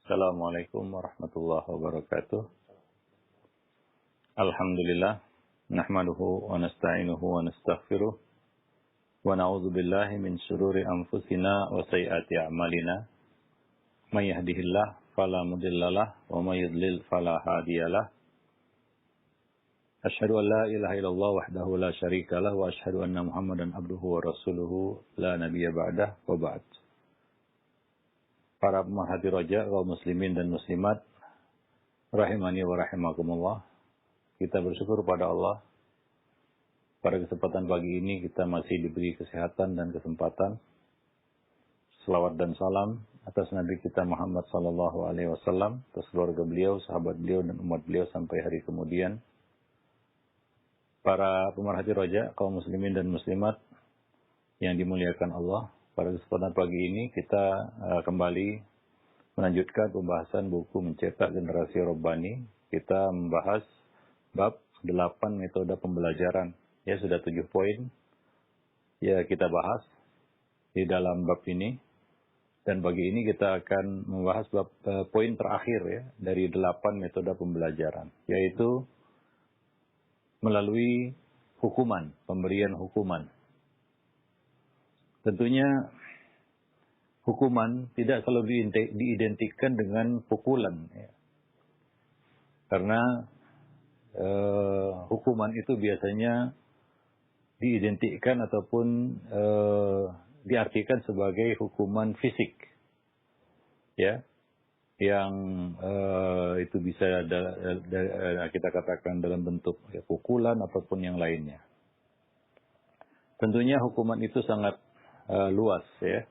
Assalamualaikum warahmatullahi wabarakatuh. Alhamdulillah, nahmaduhu wa nasta'inuhu wa nastaghfiruh wa na'udzu billahi min syururi anfusina wa sayyiati a'malina. May yahdihillahu fala mudhillalah wa may yudlil fala hadiyalah. Asyhadu an la ilaha illallah wahdahu la syarikalah wa asyhadu anna Muhammadan abduhu wa rasuluhu la nabiyya ba'dah wa ba'd. Para pemerhati roja, kaum muslimin dan muslimat, rahimani wa rahimakumullah. Kita bersyukur pada Allah. Pada kesempatan pagi ini kita masih diberi kesehatan dan kesempatan. Selawat dan salam atas Nabi kita Muhammad sallallahu alaihi wasallam, atas keluarga beliau, sahabat beliau dan umat beliau sampai hari kemudian. Para pemerhati roja, kaum muslimin dan muslimat yang dimuliakan Allah. Pada kesempatan pagi ini kita kembali melanjutkan pembahasan buku Mencetak Generasi Robbani. Kita membahas bab 8 metode pembelajaran. Ya, sudah 7 poin. Ya, kita bahas di dalam bab ini. Dan pagi ini kita akan membahas bab poin terakhir ya dari 8 metode pembelajaran, yaitu melalui hukuman, pemberian hukuman. Tentunya hukuman tidak selalu diidentikan dengan pukulan. Ya. Karena hukuman itu biasanya diidentikan ataupun diartikan sebagai hukuman fisik. Ya, yang itu bisa kita katakan dalam bentuk ya, pukulan ataupun yang lainnya. Tentunya hukuman itu sangat luas ya,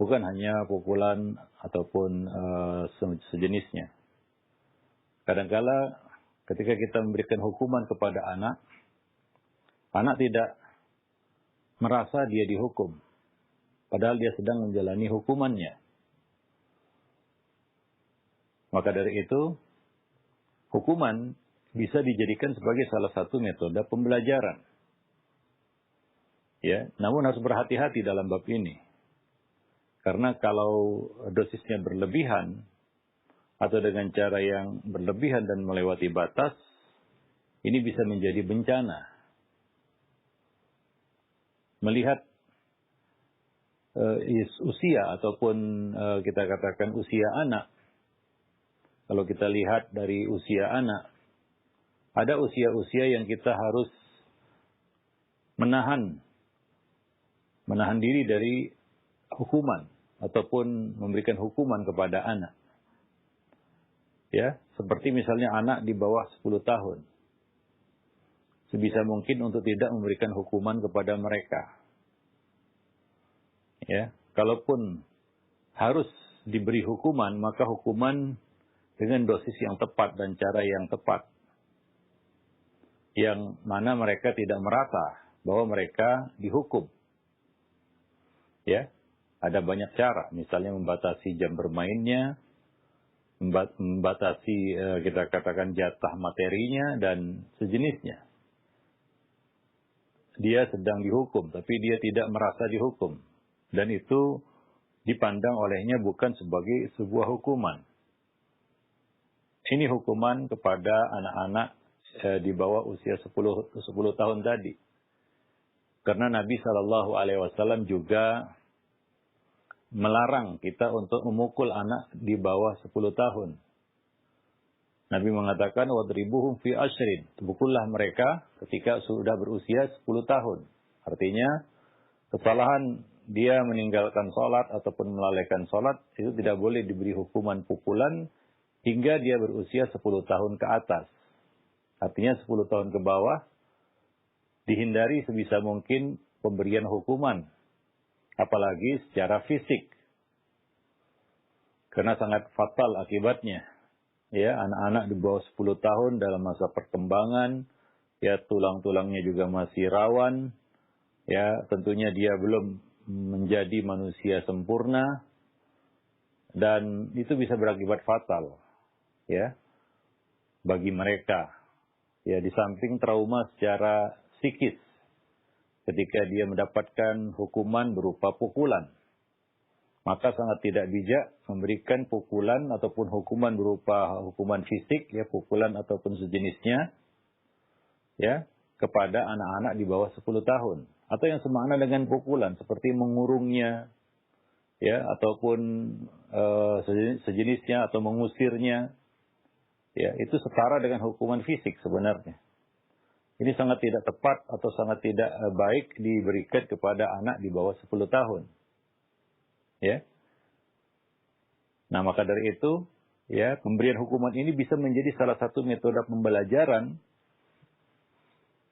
bukan hanya pukulan ataupun sejenisnya. Kadangkala ketika kita memberikan hukuman kepada anak tidak merasa dia dihukum, padahal dia sedang menjalani hukumannya. Maka dari itu, hukuman bisa dijadikan sebagai salah satu metode pembelajaran. Ya, namun harus berhati-hati dalam bab ini. Karena kalau dosisnya berlebihan atau dengan cara yang berlebihan dan melewati batas, ini bisa menjadi bencana. Melihat usia ataupun kita katakan usia anak. Kalau kita lihat dari usia anak, ada usia-usia yang kita harus menahan diri dari hukuman ataupun memberikan hukuman kepada anak. Ya, seperti misalnya anak di bawah 10 tahun. Sebisa mungkin untuk tidak memberikan hukuman kepada mereka. Ya, kalaupun harus diberi hukuman, maka hukuman dengan dosis yang tepat dan cara yang tepat. Yang mana mereka tidak merasa bahwa mereka dihukum. Ya, ada banyak cara, misalnya membatasi jam bermainnya, membatasi kita katakan jatah materinya dan sejenisnya. Dia sedang dihukum, tapi dia tidak merasa dihukum, dan itu dipandang olehnya bukan sebagai sebuah hukuman. Ini hukuman kepada anak-anak di bawah usia 10 tahun tadi. Karena Nabi SAW juga melarang kita untuk memukul anak di bawah 10 tahun. Nabi mengatakan, "Wadribuhum fi ashrin." Pukullah mereka ketika sudah berusia 10 tahun. Artinya, kesalahan dia meninggalkan sholat ataupun melalaikan sholat, itu tidak boleh diberi hukuman pukulan hingga dia berusia 10 tahun ke atas. Artinya 10 tahun ke bawah, dihindari sebisa mungkin pemberian hukuman. Apalagi secara fisik. Karena sangat fatal akibatnya. Ya, anak-anak di bawah 10 tahun dalam masa perkembangan, ya tulang-tulangnya juga masih rawan. Ya, tentunya dia belum menjadi manusia sempurna dan itu bisa berakibat fatal. Ya. Bagi mereka. Ya, di samping trauma secara psikis ketika dia mendapatkan hukuman berupa pukulan. Maka sangat tidak bijak memberikan pukulan ataupun hukuman berupa hukuman fisik, ya, pukulan ataupun sejenisnya, ya, kepada anak-anak di bawah 10 tahun. Atau yang semakna dengan pukulan, seperti mengurungnya, ya, ataupun sejenisnya, atau mengusirnya, ya, itu setara dengan hukuman fisik sebenarnya. Ini sangat tidak tepat atau sangat tidak baik diberikan kepada anak di bawah 10 tahun. Ya. Nah, maka dari itu, ya, pemberian hukuman ini bisa menjadi salah satu metode pembelajaran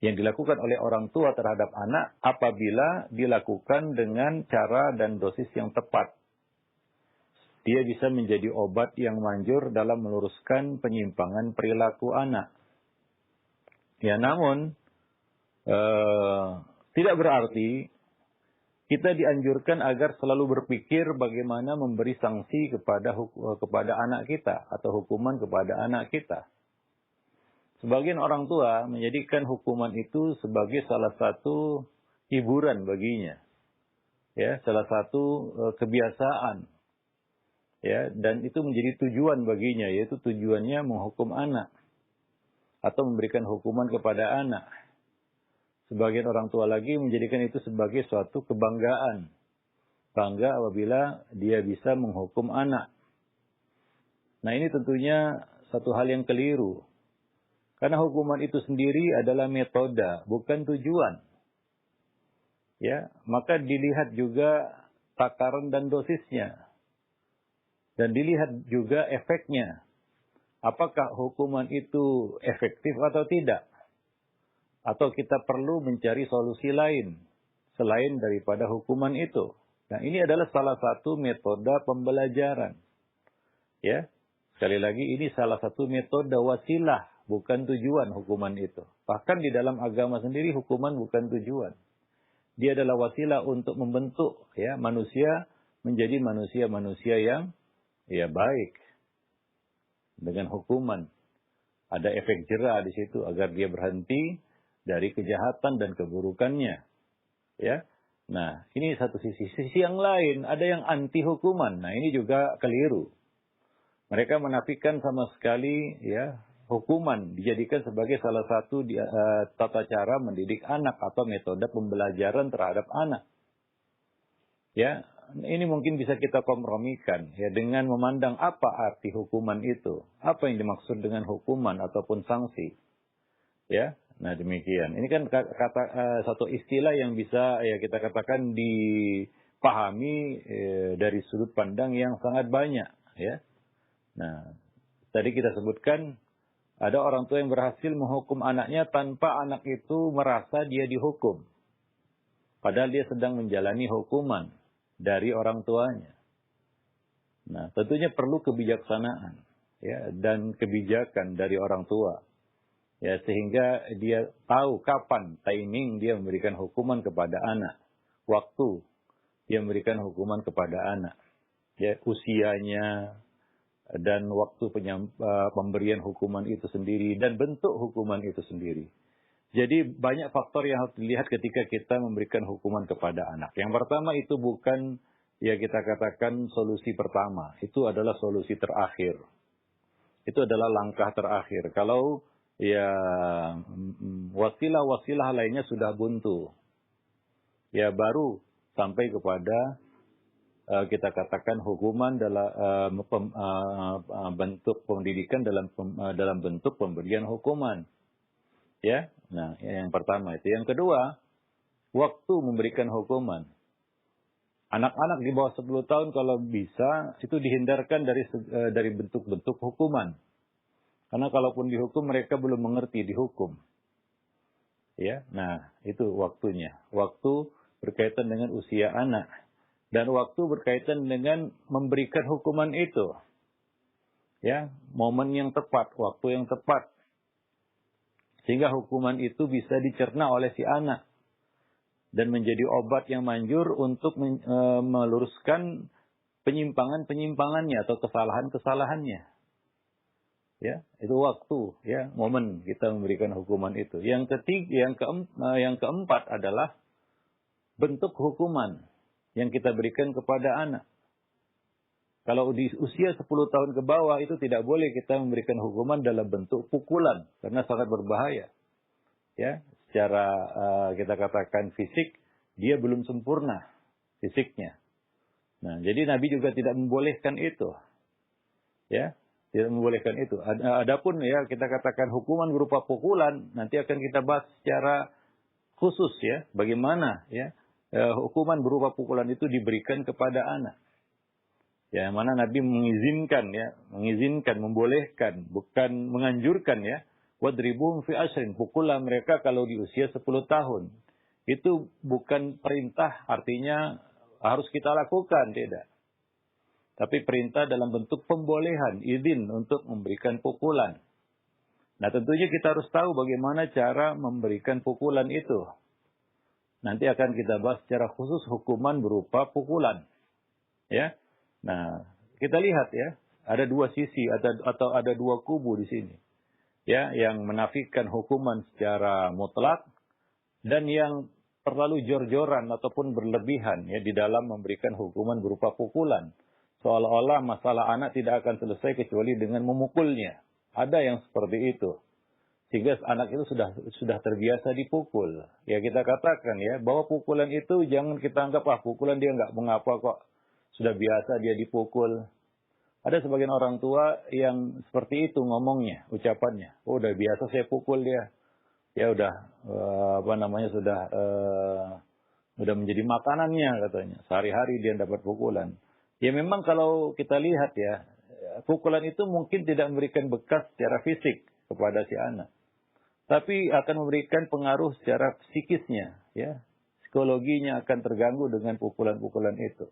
yang dilakukan oleh orang tua terhadap anak apabila dilakukan dengan cara dan dosis yang tepat. Dia bisa menjadi obat yang manjur dalam meluruskan penyimpangan perilaku anak. Ya, namun tidak berarti kita dianjurkan agar selalu berpikir bagaimana memberi sanksi kepada anak kita atau hukuman kepada anak kita. Sebagian orang tua menjadikan hukuman itu sebagai salah satu hiburan baginya, ya, salah satu kebiasaan, ya, dan itu menjadi tujuan baginya, yaitu tujuannya menghukum anak atau memberikan hukuman kepada anak. Sebagian orang tua lagi menjadikan itu sebagai suatu kebanggaan. Bangga apabila dia bisa menghukum anak. Nah, ini tentunya satu hal yang keliru. Karena hukuman itu sendiri adalah metode, bukan tujuan. Ya, maka dilihat juga takaran dan dosisnya. Dan dilihat juga efeknya. Apakah hukuman itu efektif atau tidak? Atau kita perlu mencari solusi lain selain daripada hukuman itu. Nah, ini adalah salah satu metode pembelajaran. Ya, sekali lagi ini salah satu metode wasilah, bukan tujuan hukuman itu. Bahkan di dalam agama sendiri hukuman bukan tujuan. Dia adalah wasilah untuk membentuk, ya, manusia menjadi manusia-manusia yang, ya, baik dengan hukuman. Ada efek jera di situ agar dia berhenti dari kejahatan dan keburukannya, ya. Nah, ini satu sisi. Sisi yang lain, ada yang anti hukuman. Nah, ini juga keliru. Mereka menafikan sama sekali, ya, hukuman dijadikan sebagai salah satu tata cara mendidik anak atau metode pembelajaran terhadap anak. Ya, ini mungkin bisa kita kompromikan, ya, dengan memandang apa arti hukuman itu, apa yang dimaksud dengan hukuman ataupun sanksi, ya. Nah, demikian. Ini kan satu istilah yang bisa, ya, kita katakan dipahami dari sudut pandang yang sangat banyak, ya. Nah, tadi kita sebutkan ada orang tua yang berhasil menghukum anaknya tanpa anak itu merasa dia dihukum. Padahal dia sedang menjalani hukuman dari orang tuanya. Nah, tentunya perlu kebijaksanaan, ya, dan kebijakan dari orang tua. Ya, sehingga dia tahu kapan timing dia memberikan hukuman kepada anak. Waktu dia memberikan hukuman kepada anak. Ya, usianya dan waktu pemberian hukuman itu sendiri dan bentuk hukuman itu sendiri. Jadi banyak faktor yang harus dilihat ketika kita memberikan hukuman kepada anak. Yang pertama itu bukan, ya, kita katakan solusi pertama. Itu adalah solusi terakhir. Itu adalah langkah terakhir. Kalau, ya, wasilah-wasilah lainnya sudah buntu, ya, baru sampai kepada kita katakan hukuman dalam bentuk pendidikan dalam bentuk pemberian hukuman, ya. Nah, yang pertama itu. Yang kedua, waktu memberikan hukuman. Anak-anak di bawah 10 tahun kalau bisa itu dihindarkan dari bentuk-bentuk hukuman. Karena kalaupun dihukum mereka belum mengerti dihukum. Ya, nah, itu waktunya. Waktu berkaitan dengan usia anak dan waktu berkaitan dengan memberikan hukuman itu. Ya, momen yang tepat, waktu yang tepat. Sehingga hukuman itu bisa dicerna oleh si anak dan menjadi obat yang manjur untuk meluruskan penyimpangan-penyimpangannya atau kesalahan-kesalahannya. Ya, itu waktu, ya, momen kita memberikan hukuman itu. Yang ketiga, yang keempat adalah bentuk hukuman yang kita berikan kepada anak. Kalau di usia 10 tahun ke bawah itu tidak boleh kita memberikan hukuman dalam bentuk pukulan karena sangat berbahaya. Ya, secara kita katakan fisik dia belum sempurna fisiknya. Nah, jadi Nabi juga tidak membolehkan itu. Ya, tidak membolehkan itu. Adapun ya kita katakan hukuman berupa pukulan nanti akan kita bahas secara khusus ya, bagaimana ya hukuman berupa pukulan itu diberikan kepada anak. Ya, mana Nabi mengizinkan ya, membolehkan, bukan menganjurkan ya. Wadribuhum fi ashrin, pukullah mereka kalau di usia 10 tahun. Itu bukan perintah, artinya harus kita lakukan, tidak. Tapi perintah dalam bentuk pembolehan, izin untuk memberikan pukulan. Nah, tentunya kita harus tahu bagaimana cara memberikan pukulan itu. Nanti akan kita bahas secara khusus hukuman berupa pukulan. Ya. Nah, kita lihat ya, ada dua sisi atau ada dua kubu di sini. Ya, yang menafikan hukuman secara mutlak dan yang terlalu jor-joran ataupun berlebihan ya di dalam memberikan hukuman berupa pukulan. Seolah-olah masalah anak tidak akan selesai kecuali dengan memukulnya. Ada yang seperti itu. Sehingga anak itu sudah terbiasa dipukul. Ya kita katakan ya, bahwa pukulan itu jangan kita anggap, pukulan dia nggak mengapa kok. Sudah biasa dia dipukul. Ada sebagian orang tua yang seperti itu ngomongnya, ucapannya. Oh, udah biasa saya pukul dia. Ya udah, sudah menjadi makanannya katanya. Sehari-hari dia dapat pukulan. Ya memang kalau kita lihat ya, pukulan itu mungkin tidak memberikan bekas secara fisik kepada si anak. Tapi akan memberikan pengaruh secara psikisnya. Ya, psikologinya akan terganggu dengan pukulan-pukulan itu.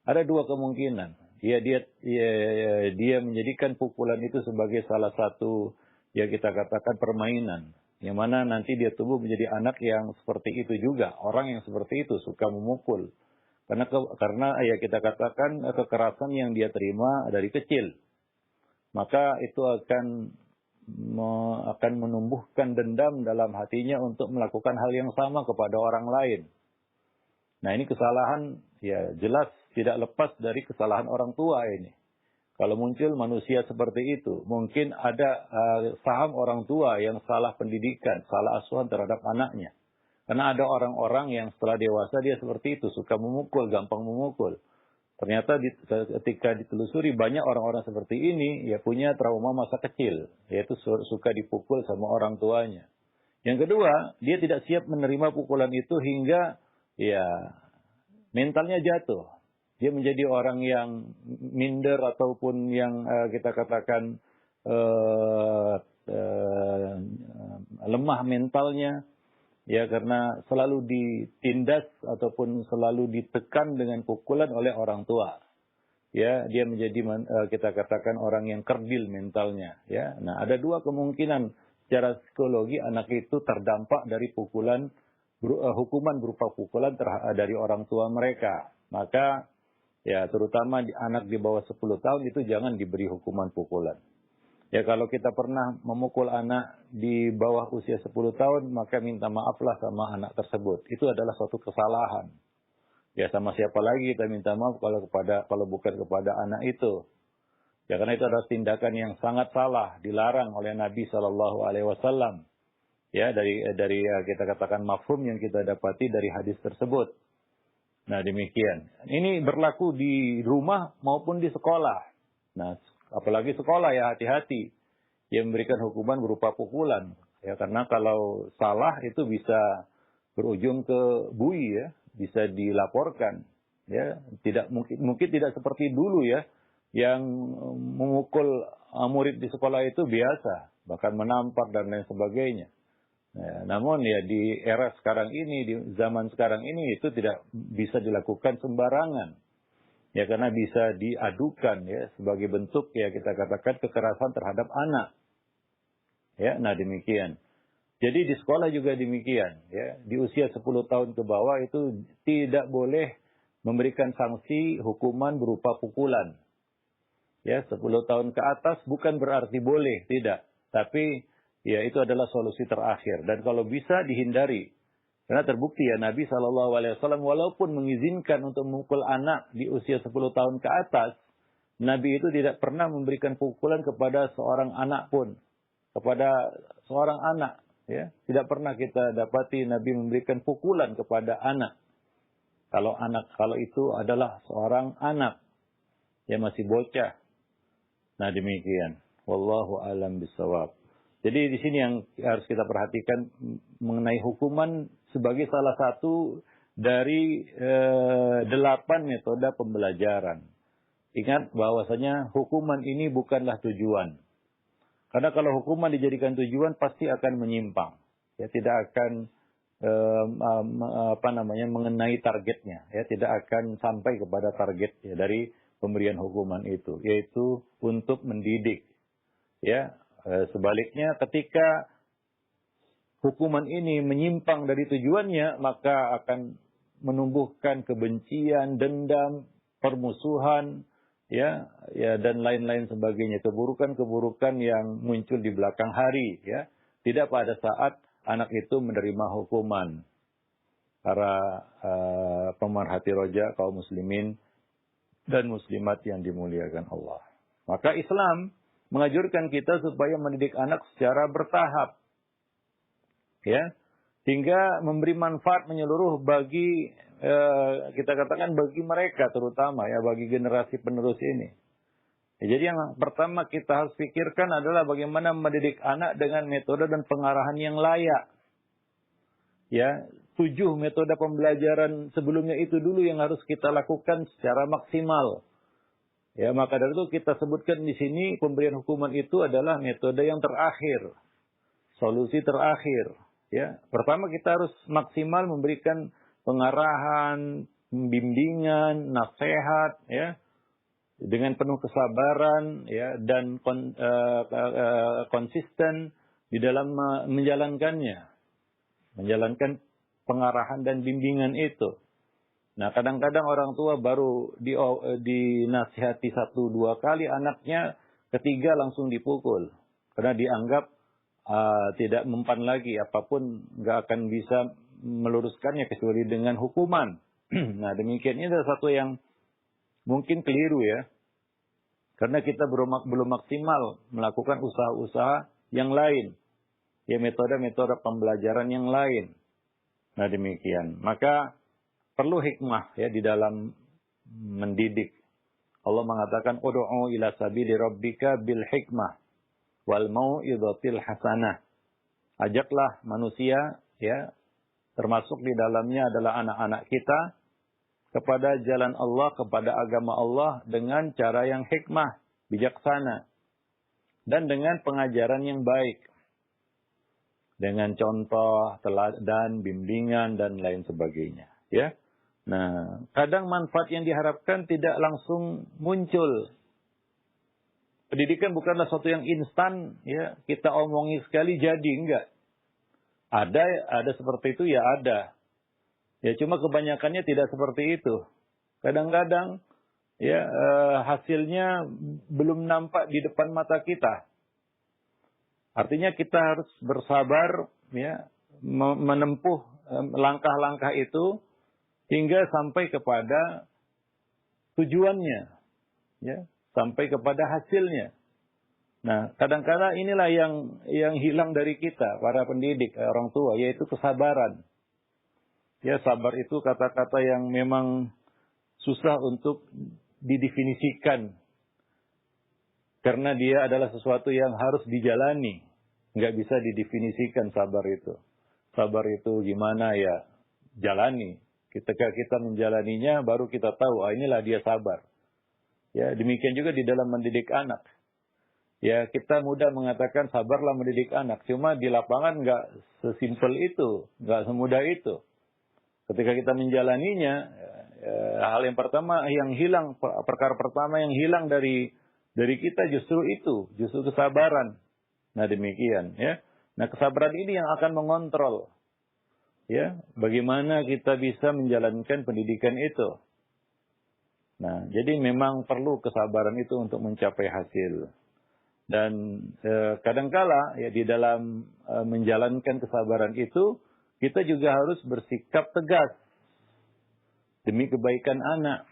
Ada dua kemungkinan. Ya, dia menjadikan pukulan itu sebagai salah satu ya kita katakan permainan. Yang mana nanti dia tumbuh menjadi anak yang seperti itu juga. Orang yang seperti itu suka memukul. Karena ya kita katakan kekerasan yang dia terima dari kecil. Maka itu akan menumbuhkan dendam dalam hatinya untuk melakukan hal yang sama kepada orang lain. Nah, ini kesalahan ya jelas tidak lepas dari kesalahan orang tua ini. Kalau muncul manusia seperti itu, mungkin ada saham orang tua yang salah pendidikan, salah asuhan terhadap anaknya. Karena ada orang-orang yang setelah dewasa dia seperti itu, suka memukul, gampang memukul. Ternyata ketika ditelusuri banyak orang-orang seperti ini, ya punya trauma masa kecil, yaitu suka dipukul sama orang tuanya. Yang kedua, dia tidak siap menerima pukulan itu hingga ya mentalnya jatuh. Dia menjadi orang yang minder ataupun yang kita katakan lemah mentalnya. Ya karena selalu ditindas ataupun selalu ditekan dengan pukulan oleh orang tua. Ya, dia menjadi kita katakan orang yang kerdil mentalnya, ya. Nah, ada dua kemungkinan secara psikologi anak itu terdampak dari pukulan hukuman berupa pukulan dari orang tua mereka. Maka ya terutama anak di bawah 10 tahun itu jangan diberi hukuman pukulan. Ya kalau kita pernah memukul anak di bawah usia 10 tahun, maka minta maaflah sama anak tersebut. Itu adalah suatu kesalahan. Ya sama siapa lagi kita minta maaf kalau bukan kepada anak itu. Ya karena itu adalah tindakan yang sangat salah, dilarang oleh Nabi SAW. Ya dari kita katakan mafhum yang kita dapati dari hadis tersebut. Nah demikian. Ini berlaku di rumah maupun di sekolah. Nah apalagi sekolah ya hati-hati. Yang memberikan hukuman berupa pukulan. Ya karena kalau salah itu bisa berujung ke bui ya. Bisa dilaporkan. Ya tidak mungkin tidak seperti dulu ya. Yang memukul murid di sekolah itu biasa. Bahkan menampar dan lain sebagainya. Ya, namun ya di era sekarang ini, di zaman sekarang ini itu tidak bisa dilakukan sembarangan. Ya karena bisa diadukan ya sebagai bentuk ya kita katakan kekerasan terhadap anak. Ya, nah demikian. Jadi di sekolah juga demikian ya. Di usia 10 tahun ke bawah itu tidak boleh memberikan sanksi hukuman berupa pukulan. Ya, 10 tahun ke atas bukan berarti boleh, tidak. Tapi ya itu adalah solusi terakhir dan kalau bisa dihindari. Karena terbukti ya Nabi SAW walaupun mengizinkan untuk memukul anak di usia 10 tahun ke atas, Nabi itu tidak pernah memberikan pukulan kepada seorang anak pun, kepada seorang anak, ya. Tidak pernah kita dapati Nabi memberikan pukulan kepada anak. Kalau itu adalah seorang anak yang masih bocah. Nah, demikian. Wallahu a'lam bishawab. Jadi di sini yang harus kita perhatikan mengenai hukuman sebagai salah satu dari 8 metode pembelajaran. Ingat bahwasanya hukuman ini bukanlah tujuan. Karena kalau hukuman dijadikan tujuan pasti akan menyimpang. Ya, tidak akan mengenai targetnya. Ya, tidak akan sampai kepada target ya, dari pemberian hukuman itu, yaitu untuk mendidik. Ya, sebaliknya ketika hukuman ini menyimpang dari tujuannya, maka akan menumbuhkan kebencian, dendam, permusuhan, ya dan lain-lain sebagainya, keburukan-keburukan yang muncul di belakang hari, ya. Tidak pada saat anak itu menerima hukuman. Para pemerhati roja kaum muslimin dan muslimat yang dimuliakan Allah. Maka Islam menganjurkan kita supaya mendidik anak secara bertahap. Ya, sehingga memberi manfaat menyeluruh bagi kita katakan bagi mereka terutama ya, bagi generasi penerus ini. Ya, jadi yang pertama kita harus pikirkan adalah bagaimana mendidik anak dengan metode dan pengarahan yang layak. Ya, 7 metode pembelajaran sebelumnya itu dulu yang harus kita lakukan secara maksimal. Ya, maka dari itu kita sebutkan di sini pemberian hukuman itu adalah metode yang terakhir. Solusi terakhir. Ya, pertama kita harus maksimal memberikan pengarahan, bimbingan, nasihat, ya, dengan penuh kesabaran, ya, dan konsisten di dalam menjalankannya, menjalankan pengarahan dan bimbingan itu. Nah, kadang-kadang orang tua baru dinasihati 1-2 kali, anaknya ketiga langsung dipukul karena dianggap tidak mempan lagi, apapun nggak akan bisa meluruskannya kecuali dengan hukuman. Nah, demikian ini adalah satu yang mungkin keliru ya, karena kita belum maksimal melakukan usaha-usaha yang lain, ya, metode-metode pembelajaran yang lain. Nah, demikian. Maka perlu hikmah ya di dalam mendidik. Allah mengatakan ud'u ila sabili rabbika bil hikmah wal mau'izatil hasanah. Ajaklah manusia, ya, termasuk di dalamnya adalah anak-anak kita, kepada jalan Allah, kepada agama Allah dengan cara yang hikmah, bijaksana, dan dengan pengajaran yang baik, dengan contoh, teladan, bimbingan dan lain sebagainya, ya. Nah, kadang manfaat yang diharapkan tidak langsung muncul. Pendidikan bukanlah sesuatu yang instan, ya. Kita omongi sekali jadi, enggak. Ada seperti itu, ya ada. Ya, cuma kebanyakannya tidak seperti itu. Kadang-kadang, ya, hasilnya belum nampak di depan mata kita. Artinya kita harus bersabar, ya, menempuh langkah-langkah itu hingga sampai kepada tujuannya, ya, sampai kepada hasilnya. Nah, kadang-kadang inilah yang hilang dari kita, para pendidik, orang tua, yaitu kesabaran. Ya, sabar itu kata-kata yang memang susah untuk didefinisikan. Karena dia adalah sesuatu yang harus dijalani. Nggak bisa didefinisikan sabar itu. Sabar itu gimana ya? Jalani. Ketika kita menjalaninya, baru kita tahu, inilah dia sabar. Ya, demikian juga di dalam mendidik anak. Ya, kita mudah mengatakan sabarlah mendidik anak. Cuma di lapangan nggak sesimpel itu, nggak semudah itu. Ketika kita menjalaninya, hal yang pertama yang hilang, perkara pertama yang hilang dari kita justru kesabaran. Nah, demikian, ya. Nah, kesabaran ini yang akan mengontrol, ya, bagaimana kita bisa menjalankan pendidikan itu. Nah, jadi memang perlu kesabaran itu untuk mencapai hasil. Dan kadangkala ya di dalam menjalankan kesabaran itu kita juga harus bersikap tegas demi kebaikan anak.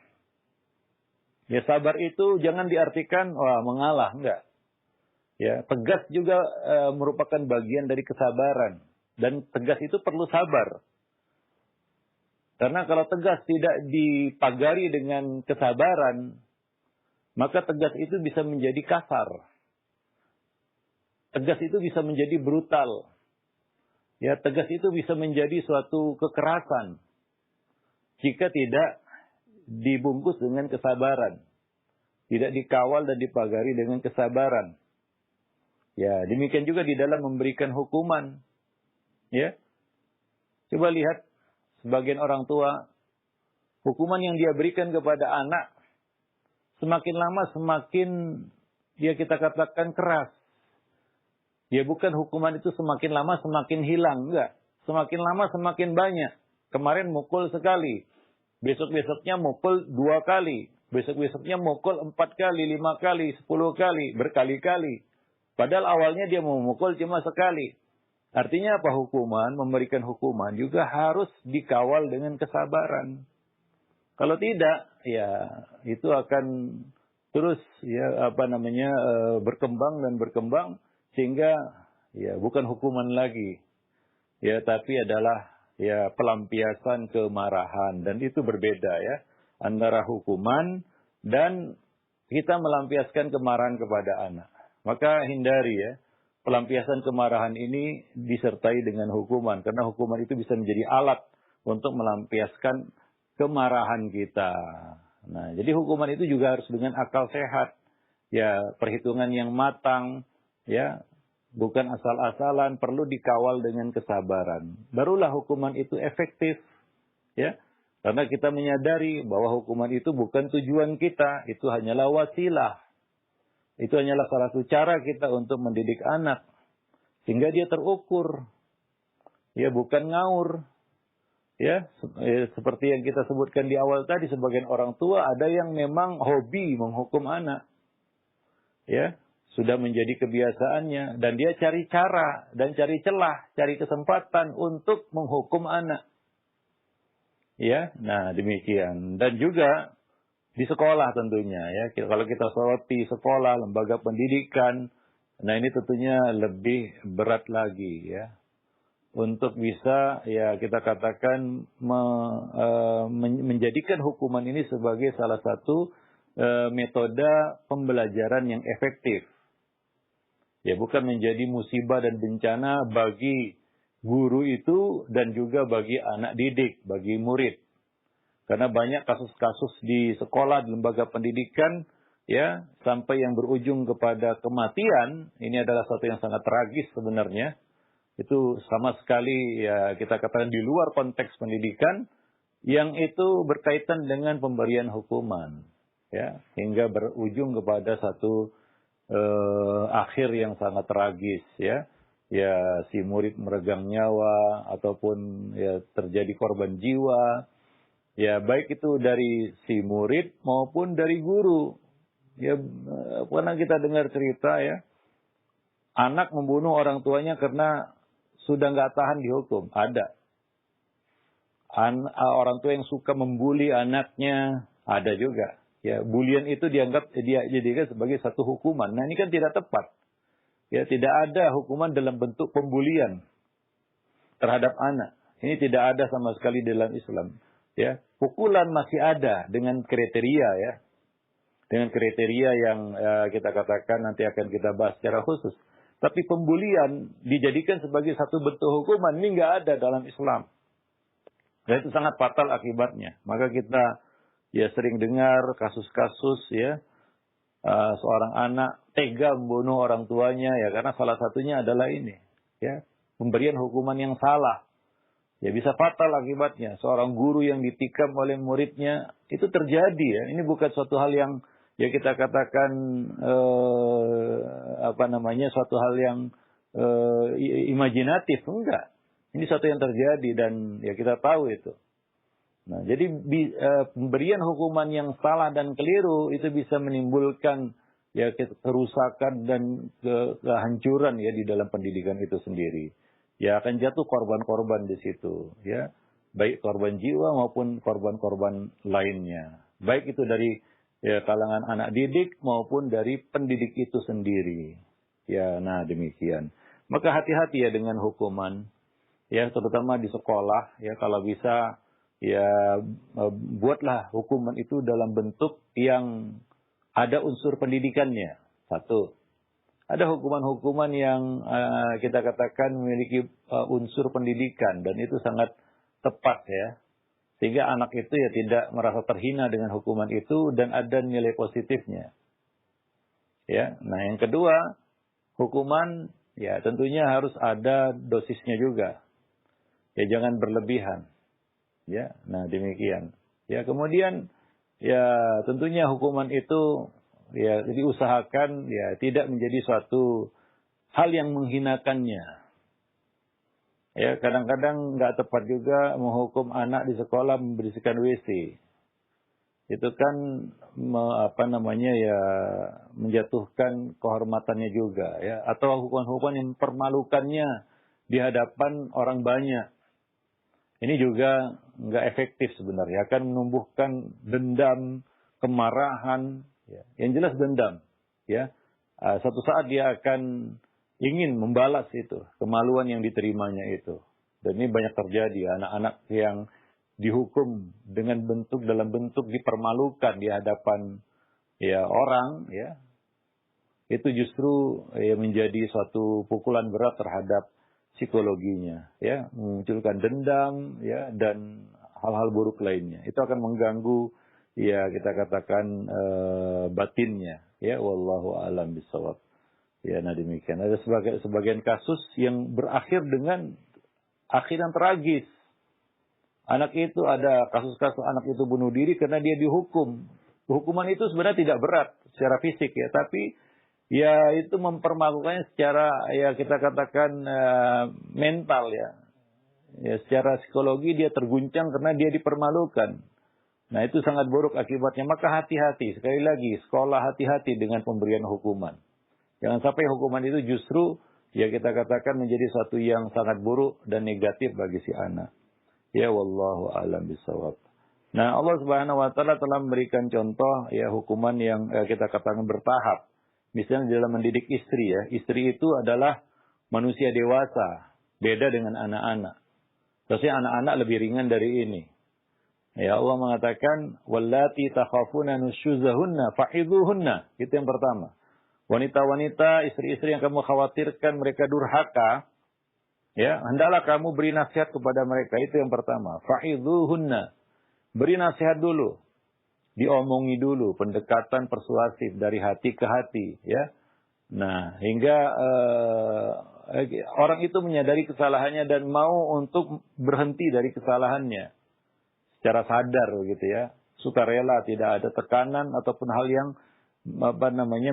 Ya, sabar itu jangan diartikan wah mengalah, enggak. Ya, tegas juga merupakan bagian dari kesabaran, dan tegas itu perlu sabar. Karena kalau tegas tidak dipagari dengan kesabaran, maka tegas itu bisa menjadi kasar. Tegas itu bisa menjadi brutal. Ya, tegas itu bisa menjadi suatu kekerasan jika tidak dibungkus dengan kesabaran, tidak dikawal dan dipagari dengan kesabaran. Ya, demikian juga di dalam memberikan hukuman. Ya, coba lihat sebagian orang tua, hukuman yang dia berikan kepada anak semakin lama semakin dia kita katakan keras. Ya, bukan hukuman itu semakin lama semakin hilang, enggak. Semakin lama semakin banyak. Kemarin mukul sekali, besok-besoknya mukul 2 kali, besok-besoknya mukul 4 kali, 5 kali, 10 kali, berkali-kali. Padahal awalnya dia mau memukul cuma sekali. Artinya apa hukuman? Memberikan hukuman juga harus dikawal dengan kesabaran. Kalau tidak, ya itu akan terus berkembang dan berkembang sehingga ya bukan hukuman lagi. Ya, tapi adalah ya pelampiasan kemarahan, dan itu berbeda ya antara hukuman dan kita melampiaskan kemarahan kepada anak. Maka hindari ya pelampiasan kemarahan ini disertai dengan hukuman, karena hukuman itu bisa menjadi alat untuk melampiaskan kemarahan kita. Nah, jadi hukuman itu juga harus dengan akal sehat, ya perhitungan yang matang, ya bukan asal-asalan, perlu dikawal dengan kesabaran. Barulah hukuman itu efektif, ya karena kita menyadari bahwa hukuman itu bukan tujuan kita, itu hanyalah wasilah. Itu hanyalah salah satu cara kita untuk mendidik anak. Sehingga dia terukur. Ya, bukan ngaur. Ya, seperti yang kita sebutkan di awal tadi, sebagian orang tua ada yang memang hobi menghukum anak. Ya, sudah menjadi kebiasaannya. Dan dia cari cara dan cari celah, cari kesempatan untuk menghukum anak. Ya, nah demikian. Dan juga di sekolah tentunya ya. Kalau kita soroti sekolah, lembaga pendidikan, nah ini tentunya lebih berat lagi ya. Untuk bisa ya kita katakan menjadikan hukuman ini sebagai salah satu metode pembelajaran yang efektif. Ya, bukan menjadi musibah dan bencana bagi guru itu dan juga bagi anak didik, bagi murid. Karena banyak kasus-kasus di sekolah, di lembaga pendidikan, ya, sampai yang berujung kepada kematian. Ini adalah satu yang sangat tragis sebenarnya. Itu sama sekali, ya, kita katakan di luar konteks pendidikan, yang itu berkaitan dengan pemberian hukuman, ya, hingga berujung kepada satu akhir yang sangat tragis, ya. Ya, si murid meregang nyawa ataupun ya terjadi korban jiwa. Ya, baik itu dari si murid maupun dari guru. Ya, pernah kita dengar cerita ya, anak membunuh orang tuanya karena sudah nggak tahan dihukum. Ada. Orang tua yang suka membuli anaknya, ada juga. Ya, bulian itu dianggap dia jadikan sebagai satu hukuman. Nah, ini kan tidak tepat. Ya, tidak ada hukuman dalam bentuk pembulian terhadap anak. Ini tidak ada sama sekali dalam Islam. Ya, pukulan masih ada dengan kriteria ya. Dengan kriteria yang kita katakan nanti akan kita bahas secara khusus. Tapi pembulian dijadikan sebagai satu bentuk hukuman, ini nggak ada dalam Islam. Dan itu sangat fatal akibatnya. Maka kita ya sering dengar kasus-kasus ya seorang anak tega membunuh orang tuanya ya karena salah satunya adalah ini ya, pemberian hukuman yang salah. Ya bisa fatal akibatnya. Seorang guru yang ditikam oleh muridnya, itu terjadi ya. Ini bukan suatu hal yang ya kita katakan suatu hal yang imajinatif, enggak. Ini suatu yang terjadi dan ya kita tahu itu. Nah, jadi pemberian hukuman yang salah dan keliru itu bisa menimbulkan ya kerusakan dan kehancuran ya di dalam pendidikan itu sendiri. Ya akan jatuh korban-korban di situ, ya baik korban jiwa maupun korban-korban lainnya. Baik itu dari ya kalangan anak didik maupun dari pendidik itu sendiri. Ya, nah demikian. Maka hati-hati ya dengan hukuman, ya terutama di sekolah, ya kalau bisa ya buatlah hukuman itu dalam bentuk yang ada unsur pendidikannya. Satu. Ada hukuman-hukuman yang kita katakan memiliki unsur pendidikan dan itu sangat tepat ya. Sehingga anak itu ya tidak merasa terhina dengan hukuman itu dan ada nilai positifnya. Ya, nah yang kedua, hukuman ya tentunya harus ada dosisnya juga. Ya jangan berlebihan. Ya, nah demikian. Ya kemudian ya tentunya hukuman itu ya diusahakan ya tidak menjadi suatu hal yang menghinakannya. Ya kadang-kadang nggak tepat juga menghukum anak di sekolah membersihkan WC. Itu kan menjatuhkan kehormatannya juga ya, atau hukuman-hukuman yang mempermalukannya di hadapan orang banyak. Ini juga nggak efektif sebenarnya, akan menumbuhkan dendam, kemarahan. Ya. Yang jelas dendam, ya. Suatu saat dia akan ingin membalas itu kemaluan yang diterimanya itu. Dan ini banyak terjadi anak-anak yang dihukum dengan dalam bentuk dipermalukan di hadapan ya orang, ya. Itu justru ya menjadi suatu pukulan berat terhadap psikologinya, ya, memunculkan dendam, ya, dan hal-hal buruk lainnya. Itu akan mengganggu ya kita katakan batinnya, ya, wallahu a'lam bishawab. Ya, nah demikian. Ada sebagian kasus yang berakhir dengan akhir yang tragis. Anak itu ada kasus-kasus anak itu bunuh diri karena dia dihukum. Hukuman itu sebenarnya tidak berat secara fisik ya, tapi ya itu mempermalukannya secara ya kita katakan mental ya. Ya secara psikologi dia terguncang karena dia dipermalukan. Nah itu sangat buruk akibatnya. Maka hati-hati. Sekali lagi, sekolah hati-hati dengan pemberian hukuman. Jangan sampai hukuman itu justru ya kita katakan menjadi suatu yang sangat buruk dan negatif bagi si anak. Ya wallahu a'lam bishawab. Nah Allah Subhanahu wa taala telah memberikan contoh ya hukuman yang kita katakan bertahap. Misalnya dalam mendidik istri ya. Istri itu adalah manusia dewasa. Beda dengan anak-anak. Seharusnya anak-anak lebih ringan dari ini. Ya Allah mengatakan wallati takhafuna nusyuzahunna fa'idhuhunna. Itu yang pertama. Wanita-wanita, istri-istri yang kamu khawatirkan mereka durhaka, ya, hendaklah kamu beri nasihat kepada mereka. Itu yang pertama. Fa'idhuhunna. Beri nasihat dulu. Diomongi dulu, pendekatan persuasif dari hati ke hati, ya. Nah, hingga orang itu menyadari kesalahannya dan mau untuk berhenti dari kesalahannya secara sadar gitu ya, sukarela, tidak ada tekanan ataupun hal yang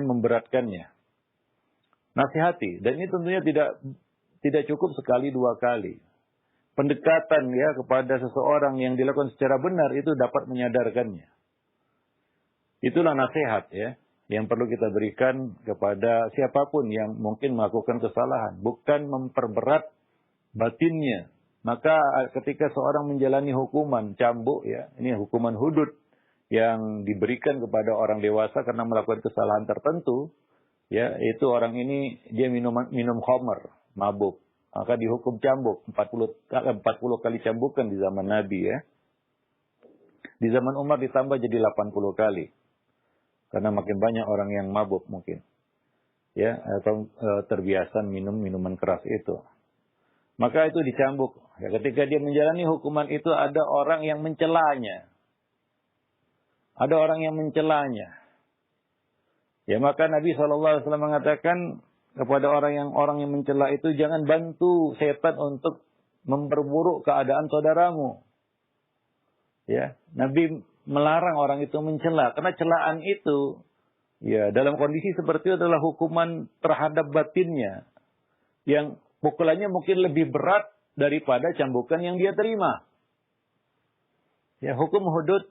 memberatkannya. Nasihati, dan ini tentunya tidak cukup sekali dua kali. Pendekatan ya kepada seseorang yang dilakukan secara benar itu dapat menyadarkannya. Itulah nasihat ya yang perlu kita berikan kepada siapapun yang mungkin melakukan kesalahan, bukan memperberat batinnya. Maka ketika seorang menjalani hukuman cambuk ya, ini hukuman hudud yang diberikan kepada orang dewasa karena melakukan kesalahan tertentu, ya itu orang ini dia minum khamr, mabuk, maka dihukum cambuk 40 kali cambukan di zaman Nabi ya. Di zaman Umar ditambah jadi 80 kali. Karena makin banyak orang yang mabuk mungkin. Ya, atau terbiasa minum minuman keras itu. Maka itu dicambuk. Ya, ketika dia menjalani hukuman itu ada orang yang mencelanya. Ada orang yang mencelanya. Ya, maka Nabi SAW mengatakan kepada orang yang mencela itu, jangan bantu setan untuk memperburuk keadaan saudaramu. Ya, Nabi melarang orang itu mencela, karena celaan itu ya dalam kondisi seperti itu adalah hukuman terhadap batinnya yang pukulannya mungkin lebih berat daripada cambukan yang dia terima. Ya, hukum hudud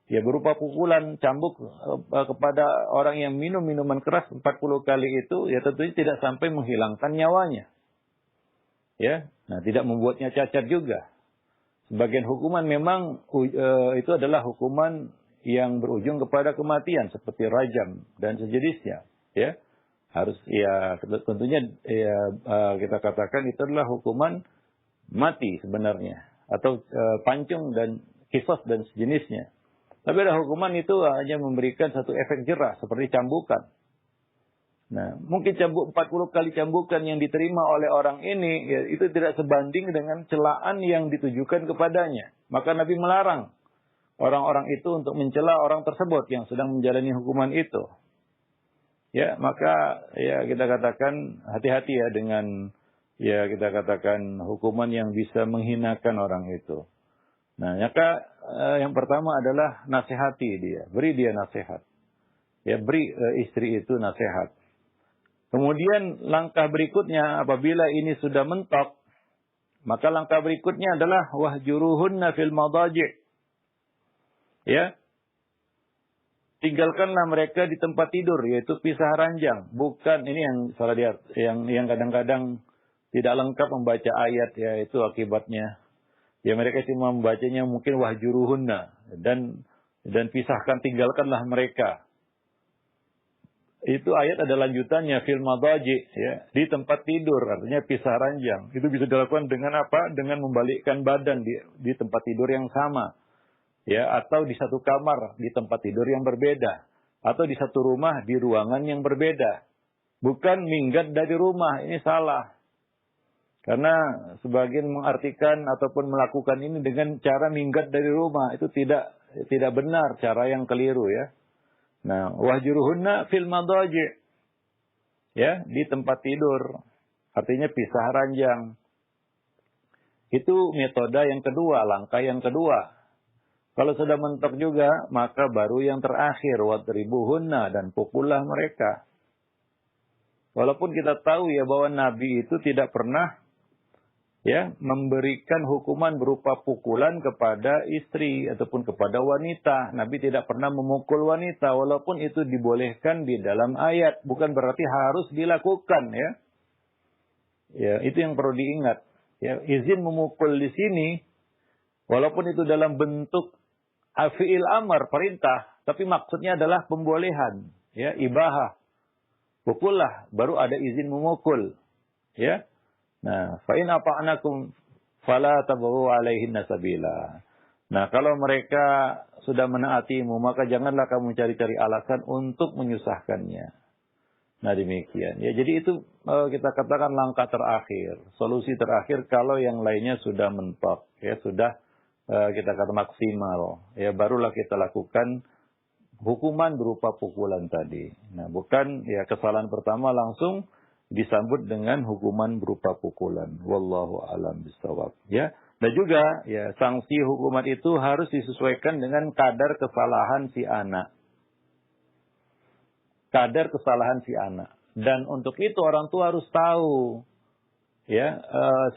ya berupa pukulan cambuk kepada orang yang minum minuman keras 40 kali itu ya tentunya tidak sampai menghilangkan nyawanya. Ya, nah tidak membuatnya cacat juga. Sebagian hukuman memang itu adalah hukuman yang berujung kepada kematian seperti rajam dan sejenisnya, ya. Harus ya tentunya ya kita katakan itu adalah hukuman mati sebenarnya atau pancung dan qisas dan sejenisnya. Tapi ada hukuman itu hanya memberikan satu efek jerah seperti cambukan. Nah, mungkin 40 kali cambukan yang diterima oleh orang ini ya, itu tidak sebanding dengan celaan yang ditujukan kepadanya. Maka Nabi melarang orang-orang itu untuk mencela orang tersebut yang sedang menjalani hukuman itu. Ya, maka ya kita katakan hati-hati ya dengan ya kita katakan hukuman yang bisa menghinakan orang itu. Nah, maka yang pertama adalah nasihati dia, beri dia nasihat. Ya, beri istri itu nasihat. Kemudian langkah berikutnya apabila ini sudah mentok, maka langkah berikutnya adalah wahjuruhunna fil madaji'. Ya. Tinggalkanlah mereka di tempat tidur, yaitu pisah ranjang. Bukan ini yang salah dia, yang kadang-kadang tidak lengkap membaca ayat ya, itu akibatnya. Ya mereka cuma membacanya mungkin wahjuruhunna dan pisahkan, tinggalkanlah mereka. Itu ayat ada lanjutannya fil madaji ya, di tempat tidur, artinya pisah ranjang. Itu bisa dilakukan dengan apa? Dengan membalikkan badan di tempat tidur yang sama. Ya, atau di satu kamar di tempat tidur yang berbeda, atau di satu rumah di ruangan yang berbeda. Bukan minggat dari rumah, ini salah. Karena sebagian mengartikan ataupun melakukan ini dengan cara minggat dari rumah, itu tidak benar, cara yang keliru ya. Nah, wahjuruhunna fil madaji'. Ya, di tempat tidur. Artinya pisah ranjang. Itu metode yang kedua, langkah yang kedua. Kalau sudah mentok juga, maka baru yang terakhir, wadribuhunna, dan pukullah mereka. Walaupun kita tahu ya bahwa Nabi itu tidak pernah ya memberikan hukuman berupa pukulan kepada istri ataupun kepada wanita. Nabi tidak pernah memukul wanita walaupun itu dibolehkan di dalam ayat, bukan berarti harus dilakukan ya. Ya, itu yang perlu diingat. Ya, izin memukul di sini walaupun itu dalam bentuk fi'il amar, perintah, tapi maksudnya adalah pembolehan, ya, ibahah. Pukullah, baru ada izin memukul. Ya. Nah, fa in ata'nakum fala tabghu 'alaihinna sabila. Nah, kalau mereka sudah menaatimu, maka janganlah kamu cari-cari alasan untuk menyusahkannya. Nah, demikian. Ya, jadi itu kita katakan langkah terakhir, solusi terakhir kalau yang lainnya sudah mentok, ya, sudah kita kata maksimal, ya, barulah kita lakukan hukuman berupa pukulan tadi. Nah, bukan ya kesalahan pertama langsung disambut dengan hukuman berupa pukulan. Wallahu a'lam bishawab. Ya, dan juga ya sanksi hukuman itu harus disesuaikan dengan kadar kesalahan si anak. Kadar kesalahan si anak. Dan untuk itu orang tua harus tahu ya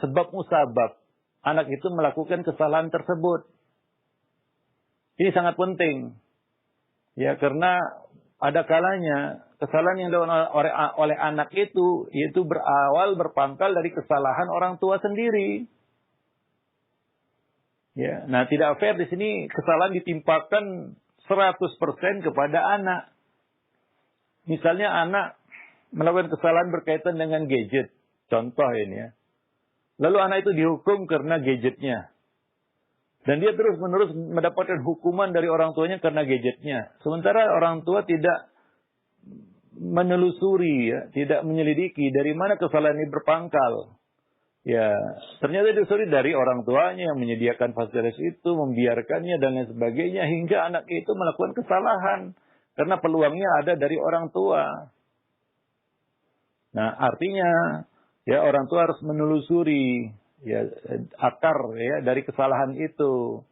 sebab musabab anak itu melakukan kesalahan tersebut. Ini sangat penting. Ya, karena ada kalanya kesalahan yang dilakukan oleh anak itu berawal berpangkal dari kesalahan orang tua sendiri. Ya, nah tidak fair di sini kesalahan ditimpakan 100% kepada anak. Misalnya anak melakukan kesalahan berkaitan dengan gadget. Contoh ini ya. Lalu anak itu dihukum karena gadgetnya. Dan dia terus-menerus mendapatkan hukuman dari orang tuanya karena gadgetnya. Sementara orang tua tidak menelusuri, ya, tidak menyelidiki dari mana kesalahan ini berpangkal. Ya, ternyata ditelusuri dari orang tuanya yang menyediakan fasilitas itu, membiarkannya dan lain sebagainya, hingga anak itu melakukan kesalahan. Karena peluangnya ada dari orang tua. Nah, artinya ya orang tua harus menelusuri ya akar ya dari kesalahan itu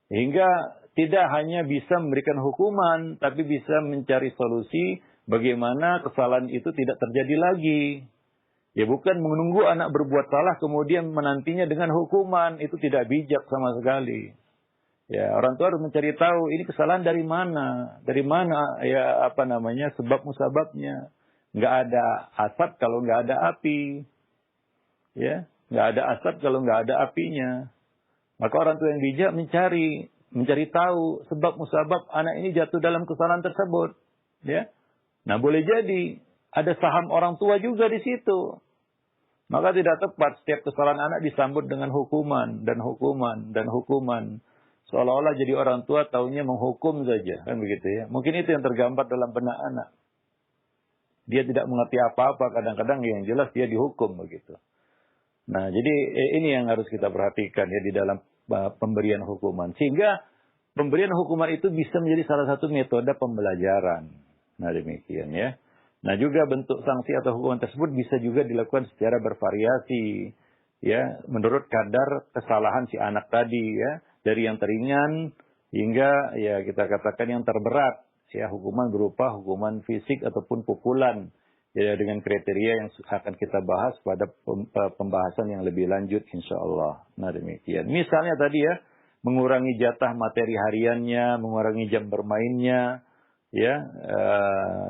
hingga tidak hanya bisa memberikan hukuman tapi bisa mencari solusi bagaimana kesalahan itu tidak terjadi lagi. Ya bukan menunggu anak berbuat salah kemudian menantinya dengan hukuman, itu tidak bijak sama sekali. Ya, orang tua harus mencari tahu ini kesalahan dari mana ya sebab musababnya. Nggak ada asap kalau nggak ada api. Ya, nggak ada asap kalau nggak ada apinya. Maka orang tua yang bijak mencari mencari tahu sebab musabab anak ini jatuh dalam kesalahan tersebut. Ya. Nah, boleh jadi ada saham orang tua juga di situ. Maka tidak tepat setiap kesalahan anak disambut dengan hukuman dan hukuman dan hukuman. Seolah-olah jadi orang tua taunya menghukum saja, kan begitu ya. Mungkin itu yang tergambar dalam benak anak. Dia tidak mengerti apa-apa, kadang-kadang yang jelas dia dihukum begitu. Nah, jadi ini yang harus kita perhatikan ya di dalam pemberian hukuman. Sehingga pemberian hukuman itu bisa menjadi salah satu metode pembelajaran. Nah, demikian ya. Nah, juga bentuk sanksi atau hukuman tersebut bisa juga dilakukan secara bervariasi, ya, menurut kadar kesalahan si anak tadi, ya, dari yang teringan hingga ya kita katakan yang terberat, ya, hukuman berupa hukuman fisik ataupun pukulan, ya, dengan kriteria yang akan kita bahas pada pembahasan yang lebih lanjut, insya Allah. Nah, demikian. Misalnya tadi ya, mengurangi jatah materi hariannya, mengurangi jam bermainnya, ya,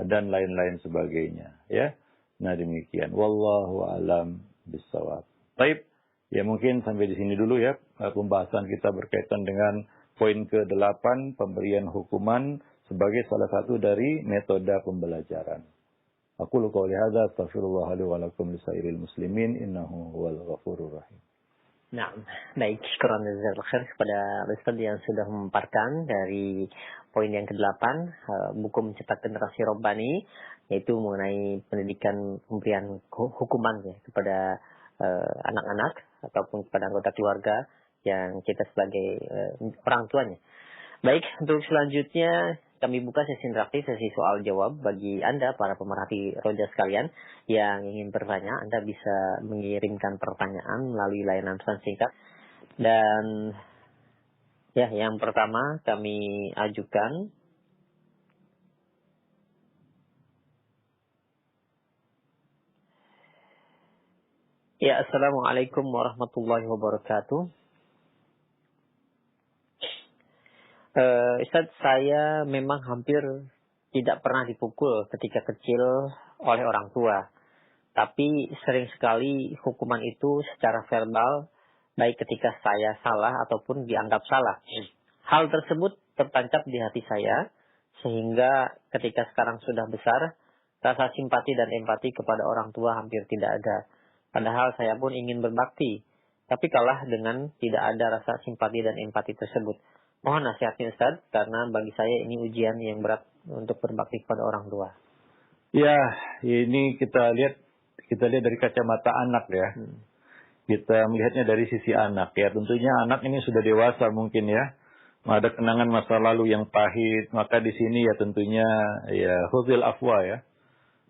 dan lain-lain sebagainya, ya. Nah, demikian. Wallahu a'lam bishawab. Baik, ya mungkin sampai di sini dulu ya pembahasan kita berkaitan dengan poin ke-8, pemberian hukuman sebagai salah satu dari metode pembelajaran. Aku qouli hadza astaghfirullah li wa lakum lisairil muslimin innahu huwal ghafurur rahim. Nah, baik, syukuran jazakallahu khair kepada Ustaz yang sudah memaparkan dari poin yang ke-8, buku mencetak generasi Rabbani, yaitu mengenai pendidikan pemberian hukuman ya, kepada anak-anak ataupun kepada anggota keluarga yang kita sebagai orang tuanya. Baik, untuk selanjutnya kami buka sesi interaktif, sesi soal jawab bagi Anda para pemerhati roja sekalian yang ingin bertanya. Anda bisa mengirimkan pertanyaan melalui layanan pesan singkat. Dan ya, yang pertama kami ajukan. Ya, Assalamualaikum warahmatullahi wabarakatuh. Ustaz, saya memang hampir tidak pernah dipukul ketika kecil oleh orang tua. Tapi sering sekali hukuman itu secara verbal, baik ketika saya salah ataupun dianggap salah. Hal tersebut tertancap di hati saya, sehingga ketika sekarang sudah besar, rasa simpati dan empati kepada orang tua hampir tidak ada. Padahal saya pun ingin berbakti, tapi kalah dengan tidak ada rasa simpati dan empati tersebut. Mohon nasihatnya Ustaz, karena bagi saya ini ujian yang berat untuk berbakti kepada orang tua. Ya, ini kita lihat dari kacamata anak ya. Kita melihatnya dari sisi anak ya. Tentunya anak ini sudah dewasa mungkin ya. Ada kenangan masa lalu yang pahit, maka di sini ya tentunya ya khudhil afwa ya.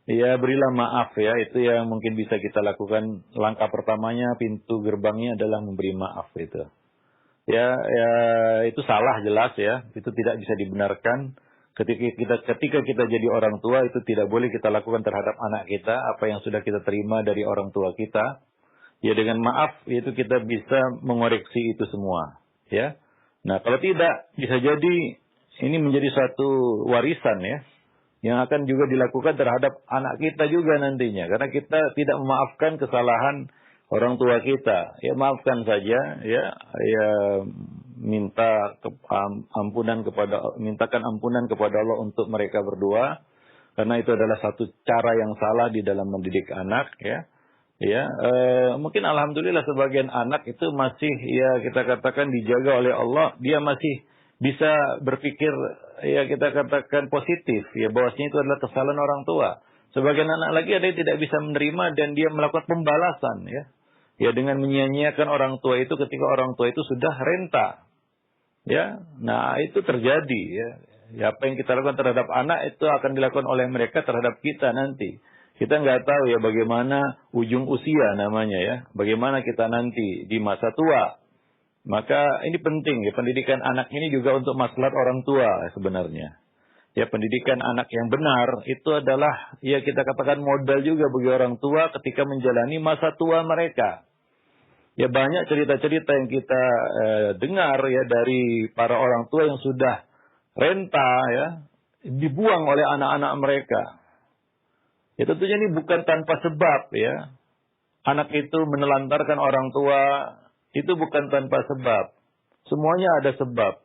Ya, berilah maaf ya. Itu yang mungkin bisa kita lakukan. Langkah pertamanya, pintu gerbangnya adalah memberi maaf itu. Ya, itu salah jelas ya. Itu tidak bisa dibenarkan. Ketika kita jadi orang tua, itu tidak boleh kita lakukan terhadap anak kita apa yang sudah kita terima dari orang tua kita. Ya, dengan maaf itu kita bisa mengoreksi itu semua, ya. Nah, kalau tidak, bisa jadi ini menjadi satu warisan ya, yang akan juga dilakukan terhadap anak kita juga nantinya, karena kita tidak memaafkan kesalahan orang tua kita. Ya, maafkan saja ya, mintakan ampunan kepada Allah untuk mereka berdua, karena itu adalah satu cara yang salah di dalam mendidik anak ya. Ya, mungkin alhamdulillah sebagian anak itu masih ya kita katakan dijaga oleh Allah, dia masih bisa berpikir ya kita katakan positif ya, bahwasanya itu adalah kesalahan orang tua. Sebagian anak lagi ada yang tidak bisa menerima dan dia melakukan pembalasan ya. Ya, dengan menyia-nyiakan orang tua itu ketika orang tua itu sudah renta. Ya, nah itu terjadi ya. Ya, apa yang kita lakukan terhadap anak itu akan dilakukan oleh mereka terhadap kita nanti. Kita nggak tahu ya bagaimana ujung usia namanya ya. Bagaimana kita nanti di masa tua. Maka ini penting ya, pendidikan anak ini juga untuk maslahat orang tua sebenarnya. Ya, pendidikan anak yang benar itu adalah ya kita katakan modal juga bagi orang tua ketika menjalani masa tua mereka. Ya, banyak cerita-cerita yang kita dengar ya dari para orang tua yang sudah renta ya, dibuang oleh anak-anak mereka. Ya, tentunya ini bukan tanpa sebab ya. Anak itu menelantarkan orang tua itu bukan tanpa sebab. Semuanya ada sebab.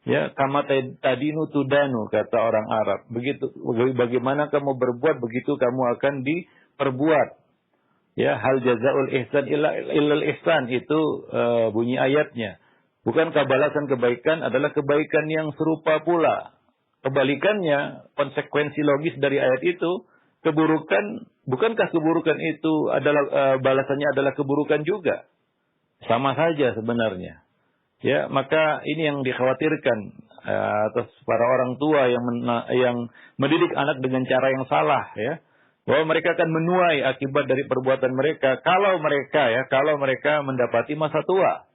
Ya, kama tadinu tudanu, kata orang Arab. Begitu, bagaimana kamu berbuat, begitu kamu akan diperbuat. Ya, hal jazaul ihsan illal ihsan, itu bunyi ayatnya. Bukankah balasan kebaikan adalah kebaikan yang serupa pula? Kebalikannya, konsekuensi logis dari ayat itu, keburukan, bukankah keburukan itu adalah balasannya adalah keburukan juga? Sama saja sebenarnya. Ya, maka ini yang dikhawatirkan atas para orang tua yang mendidik anak dengan cara yang salah, ya. Bahwa mereka akan menuai akibat dari perbuatan mereka kalau mereka mendapati masa tua.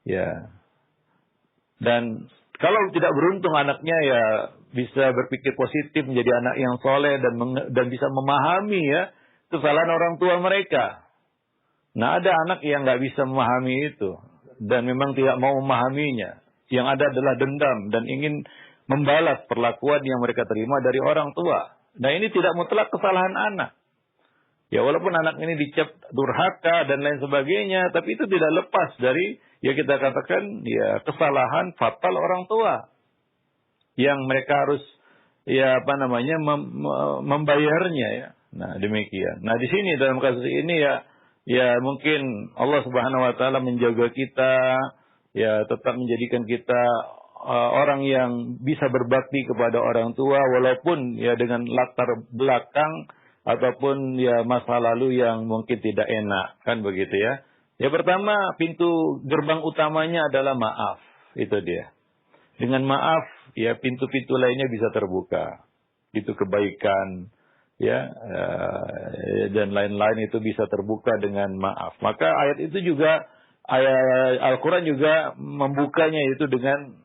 Ya. Dan kalau tidak beruntung anaknya ya bisa berpikir positif, menjadi anak yang soleh dan bisa memahami ya kesalahan orang tua mereka. Nah, ada anak yang nggak bisa memahami itu dan memang tidak mau memahaminya. Yang ada adalah dendam dan ingin membalas perlakuan yang mereka terima dari orang tua. Nah, ini tidak mutlak kesalahan anak. Ya, walaupun anak ini dicap durhaka dan lain sebagainya, tapi itu tidak lepas dari ya kita katakan ya kesalahan fatal orang tua yang mereka harus ya membayarnya ya. Nah, demikian. Nah, di sini dalam kasus ini ya mungkin Allah Subhanahu wa taala menjaga kita, ya tetap menjadikan kita orang yang bisa berbakti kepada orang tua walaupun ya dengan latar belakang ataupun ya masa lalu yang mungkin tidak enak, kan begitu ya. Ya, pertama, pintu gerbang utamanya adalah maaf. Itu dia. Dengan maaf ya pintu-pintu lainnya bisa terbuka. Itu kebaikan ya dan lain-lain itu bisa terbuka dengan maaf. Maka ayat itu juga ayat Al-Qur'an juga membukanya itu dengan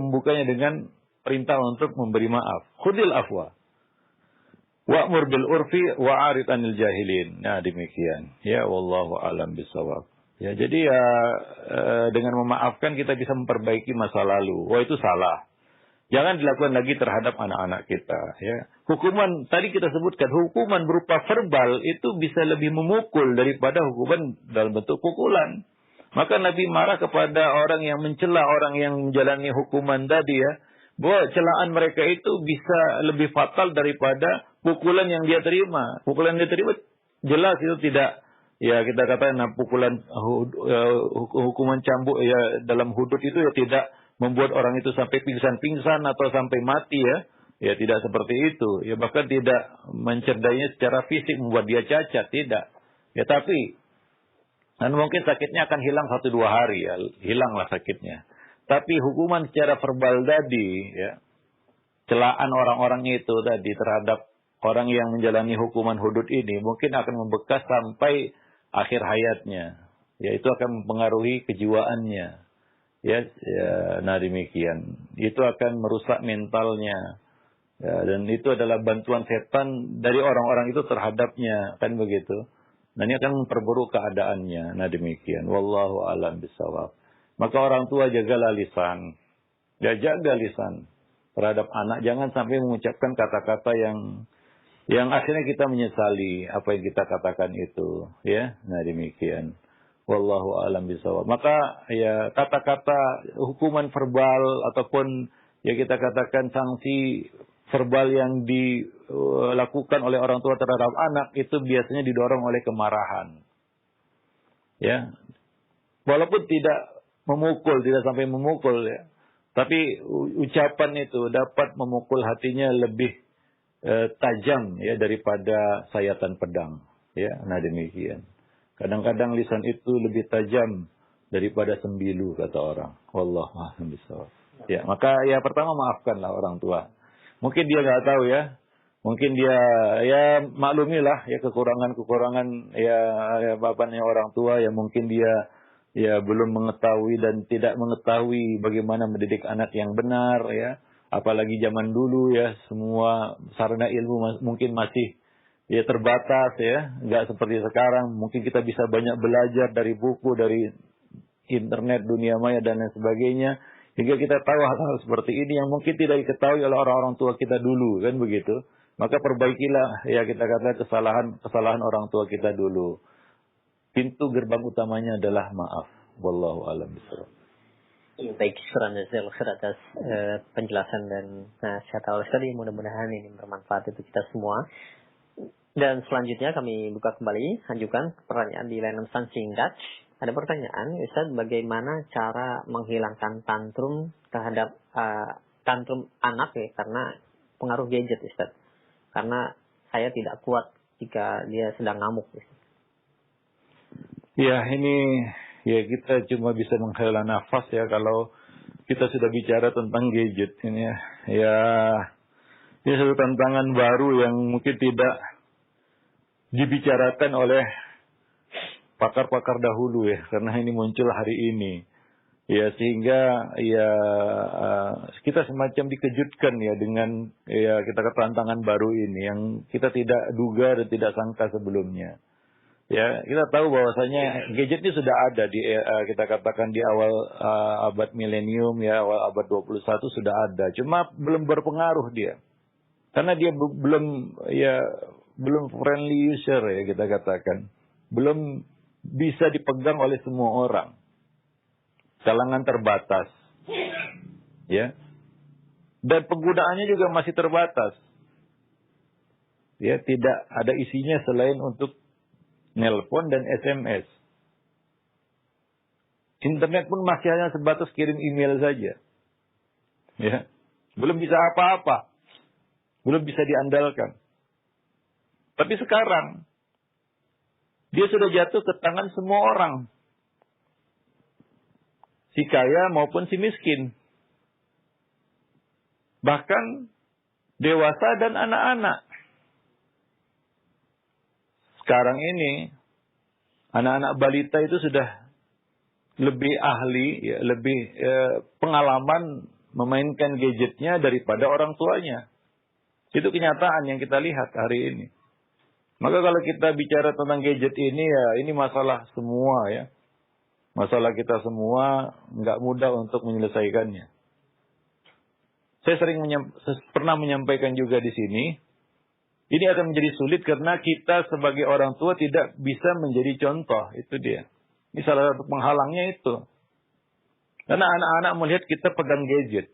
membukanya dengan perintah untuk memberi maaf. Khudil afwa wa'mur bil urfi wa'arid 'anil jahilin. Nah, demikian. Ya, wallahu a'lam bishawab. Ya, jadi ya dengan memaafkan kita bisa memperbaiki masa lalu. Wah, itu salah. Jangan dilakukan lagi terhadap anak-anak kita. Ya. Hukuman, tadi kita sebutkan, hukuman berupa verbal itu bisa lebih memukul daripada hukuman dalam bentuk pukulan. Maka Nabi marah kepada orang yang mencela orang yang menjalani hukuman tadi ya. Bahwa celaan mereka itu bisa lebih fatal daripada pukulan yang dia terima. Pukulan yang dia terima jelas itu tidak, ya kita katakan pukulan hukuman cambuk ya dalam hudud itu ya tidak membuat orang itu sampai pingsan-pingsan atau sampai mati ya. Ya tidak seperti itu. Ya bahkan tidak mencerdainya secara fisik membuat dia cacat, tidak. Ya tapi dan mungkin sakitnya akan hilang 1-2 hari ya, hilanglah sakitnya. Tapi hukuman secara verbal tadi ya, celaan orang-orang itu tadi terhadap orang yang menjalani hukuman hudud ini mungkin akan membekas sampai akhir hayatnya. Ya itu akan mempengaruhi kejiwaannya. Ya, nah demikian. Itu akan merusak mentalnya. Ya, dan itu adalah bantuan setan dari orang-orang itu terhadapnya, kan begitu. Nah, ini akan memperburuk keadaannya. Nah, demikian. Wallahu a'lam bishawab. Maka orang tua jagalah lisan. Ya, jaga lisan terhadap anak. Jangan sampai mengucapkan kata-kata yang akhirnya kita menyesali apa yang kita katakan itu. Ya, nah demikian. Wallahu a'lam bishawab. Maka ya kata-kata hukuman verbal ataupun ya kita katakan sanksi verbal yang dilakukan oleh orang tua terhadap anak itu biasanya didorong oleh kemarahan. Ya. Walaupun tidak memukul, tidak sampai memukul ya. Tapi ucapan itu dapat memukul hatinya lebih tajam ya daripada sayatan pedang. Ya, nah demikian. Kadang-kadang lisan itu lebih tajam daripada sembilu kata orang. Wallahu a'lam bishawab. Ya, maka ya pertama maafkanlah orang tua. Mungkin dia nggak tahu ya. Mungkin dia ya maklumilah ya kekurangan-kekurangan ya bapaknya orang tua ya mungkin dia ya belum mengetahui dan tidak mengetahui bagaimana mendidik anak yang benar ya. Apalagi zaman dulu ya semua sarana ilmu mungkin masih ya terbatas ya, nggak seperti sekarang. Mungkin kita bisa banyak belajar dari buku, dari internet, dunia maya dan lain sebagainya. Hingga kita tahu hal-hal seperti ini yang mungkin tidak diketahui oleh orang-orang tua kita dulu, kan begitu. Maka perbaikilah ya kita katakan kesalahan orang tua kita dulu. Pintu gerbang utamanya adalah maaf. Wallahu a'lam bishawab. Baik, syukur jazakallahu khair atas penjelasan dan nasihat awal sekali. Mudah-mudahan ini bermanfaat untuk kita semua. Dan selanjutnya kami buka kembali, ajukan pertanyaan di layanan pesan singkat. Ada pertanyaan, Ustaz, bagaimana cara menghilangkan tantrum terhadap tantrum anak ya, karena pengaruh gadget, Ustaz. Karena saya tidak kuat jika dia sedang ngamuk. Ustaz. Ya, ini ya kita cuma bisa menghela nafas ya kalau kita sudah bicara tentang gadget ini ya. Ya, ini satu tantangan baru yang mungkin tidak dibicarakan oleh pakar-pakar dahulu ya, karena ini muncul hari ini. Ya, sehingga ya kita semacam dikejutkan ya dengan ya kita tantangan baru ini yang kita tidak duga dan tidak sangka sebelumnya. Ya, kita tahu bahwasanya gadget ini sudah ada di kita katakan di awal abad milenium ya, awal abad 21 sudah ada. Cuma belum berpengaruh dia. Karena dia belum friendly user ya kita katakan. Belum bisa dipegang oleh semua orang. Kalangan terbatas. Ya. Dan penggunaannya juga masih terbatas. Ya, tidak ada isinya selain untuk nelpon dan SMS. Internet pun masih hanya sebatas kirim email saja. Ya. Belum bisa apa-apa. Belum bisa diandalkan. Tapi sekarang dia sudah jatuh ke tangan semua orang. Si kaya maupun si miskin. Bahkan dewasa dan anak-anak. Sekarang ini anak-anak balita itu sudah lebih ahli, ya, lebih pengalaman memainkan gadgetnya daripada orang tuanya. Itu kenyataan yang kita lihat hari ini. Maka kalau kita bicara tentang gadget ini ya ini masalah semua ya. Masalah kita semua nggak mudah untuk menyelesaikannya. Saya pernah menyampaikan juga di sini. Ini akan menjadi sulit karena kita sebagai orang tua tidak bisa menjadi contoh. Itu dia. Ini salah satu penghalangnya itu. Karena anak-anak melihat kita pegang gadget.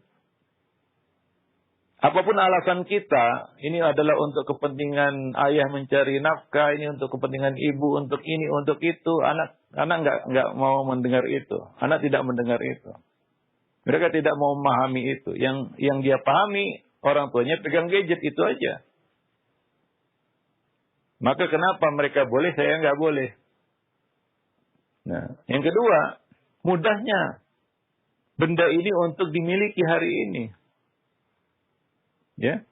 Apapun alasan kita, ini adalah untuk kepentingan ayah mencari nafkah, ini untuk kepentingan ibu, untuk ini, untuk itu. Anak nggak mau mendengar itu. Anak tidak mendengar itu. Mereka tidak mau memahami itu. Yang dia pahami, orang tuanya pegang gadget, itu aja. Maka kenapa mereka boleh, saya nggak boleh? Nah, yang kedua, mudahnya benda ini untuk dimiliki hari ini. Ya.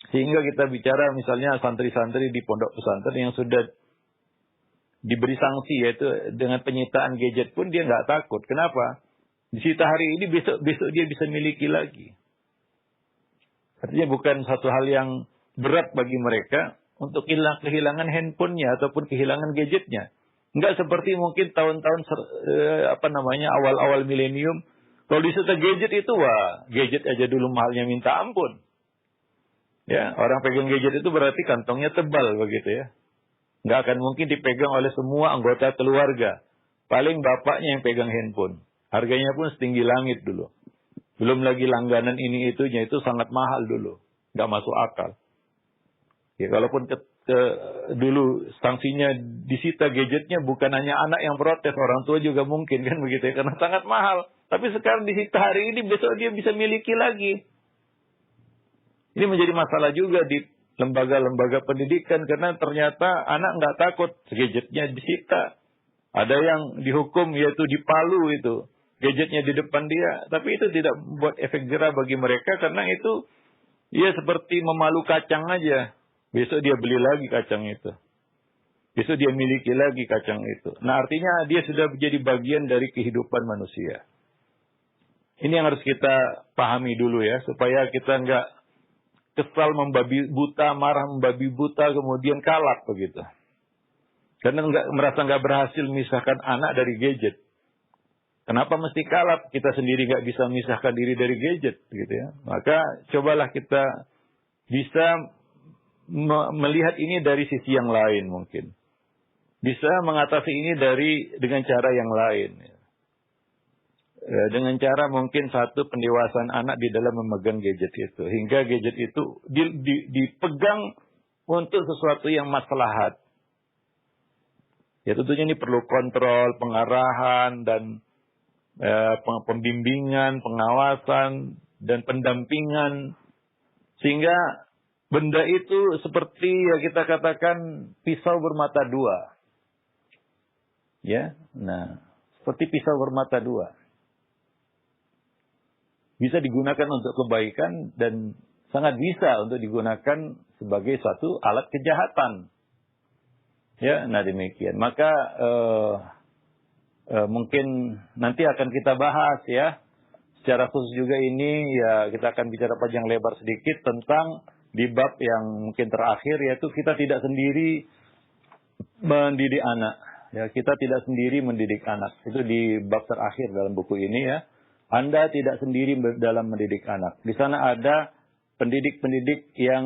Sehingga kita bicara misalnya santri-santri di pondok pesantren yang sudah diberi sanksi, yaitu dengan penyitaan gadget pun dia nggak takut. Kenapa? Disita hari ini, besok dia bisa miliki lagi. Artinya bukan satu hal yang berat bagi mereka untuk kehilangan handphonenya ataupun kehilangan gadgetnya. Enggak seperti mungkin tahun-tahun awal-awal milenium. Kalau disita gadget itu, gadget aja dulu mahalnya minta ampun. Ya, orang pegang gadget itu berarti kantongnya tebal begitu ya. Enggak akan mungkin dipegang oleh semua anggota keluarga. Paling bapaknya yang pegang handphone. Harganya pun setinggi langit dulu. Belum lagi langganan ini itunya, itu sangat mahal dulu. Enggak masuk akal. Ya, kalaupun dulu sanksinya disita gadgetnya, bukan hanya anak yang protes, orang tua juga mungkin kan begitu ya, karena sangat mahal. Tapi sekarang disita hari ini, besok dia bisa miliki lagi. Ini menjadi masalah juga di lembaga-lembaga pendidikan, karena ternyata anak nggak takut gadgetnya disita. Ada yang dihukum yaitu dipalu itu, gadgetnya di depan dia, tapi itu tidak membuat efek jerah bagi mereka, karena itu ya seperti memalu kacang aja. Besok dia beli lagi kacang itu. Besok dia miliki lagi kacang itu. Nah, artinya dia sudah menjadi bagian dari kehidupan manusia. Ini yang harus kita pahami dulu ya, supaya kita nggak kesal membabi buta, marah membabi buta, kemudian kalap begitu. Karena merasa nggak berhasil memisahkan anak dari gadget. Kenapa mesti kalap? Kita sendiri nggak bisa memisahkan diri dari gadget, gitu ya. Maka cobalah kita bisa melihat ini dari sisi yang lain mungkin. Bisa mengatasi ini dengan cara yang lain. Dengan cara mungkin satu pendewasaan anak di dalam memegang gadget itu. Hingga gadget itu dipegang untuk sesuatu yang maslahat. Ya tentunya ini perlu kontrol, pengarahan, dan pembimbingan, pengawasan, dan pendampingan. Sehingga benda itu seperti ya kita katakan pisau bermata dua. Ya, nah seperti pisau bermata dua. Bisa digunakan untuk kebaikan dan sangat bisa untuk digunakan sebagai suatu alat kejahatan. Ya, nah demikian. Maka mungkin nanti akan kita bahas ya. Secara khusus juga ini ya kita akan bicara panjang lebar sedikit tentang di bab yang mungkin terakhir, yaitu kita tidak sendiri mendidik anak. Ya, kita tidak sendiri mendidik anak. Itu di bab terakhir dalam buku ini ya. Anda tidak sendiri dalam mendidik anak. Di sana ada pendidik-pendidik yang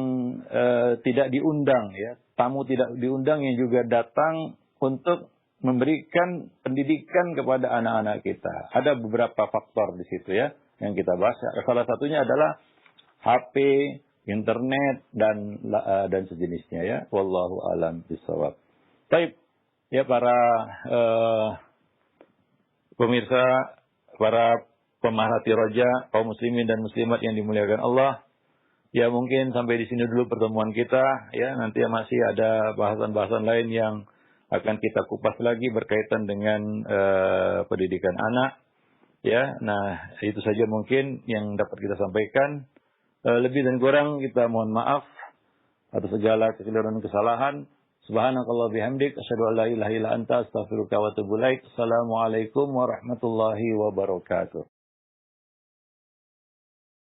tidak diundang, ya, tamu tidak diundang yang juga datang untuk memberikan pendidikan kepada anak-anak kita. Ada beberapa faktor di situ ya yang kita bahas. Salah satunya adalah HP, internet dan sejenisnya ya. Wallahu a'lam bishawab. Baik, ya para pemirsa, para pemerhati roja, kaum muslimin dan muslimat yang dimuliakan Allah. Ya mungkin sampai di sini dulu pertemuan kita. Ya nanti masih ada bahasan-bahasan lain yang akan kita kupas lagi berkaitan dengan pendidikan anak. Ya, nah itu saja mungkin yang dapat kita sampaikan. Lebih dan kurang kita mohon maaf atas segala kekeliruan dan kesalahan. Subhanakallah bihamdik, asyhadu an la ilaha illa anta, astaghfiruka wa atubu ilaik. Assalamualaikum warahmatullahi wabarakatuh.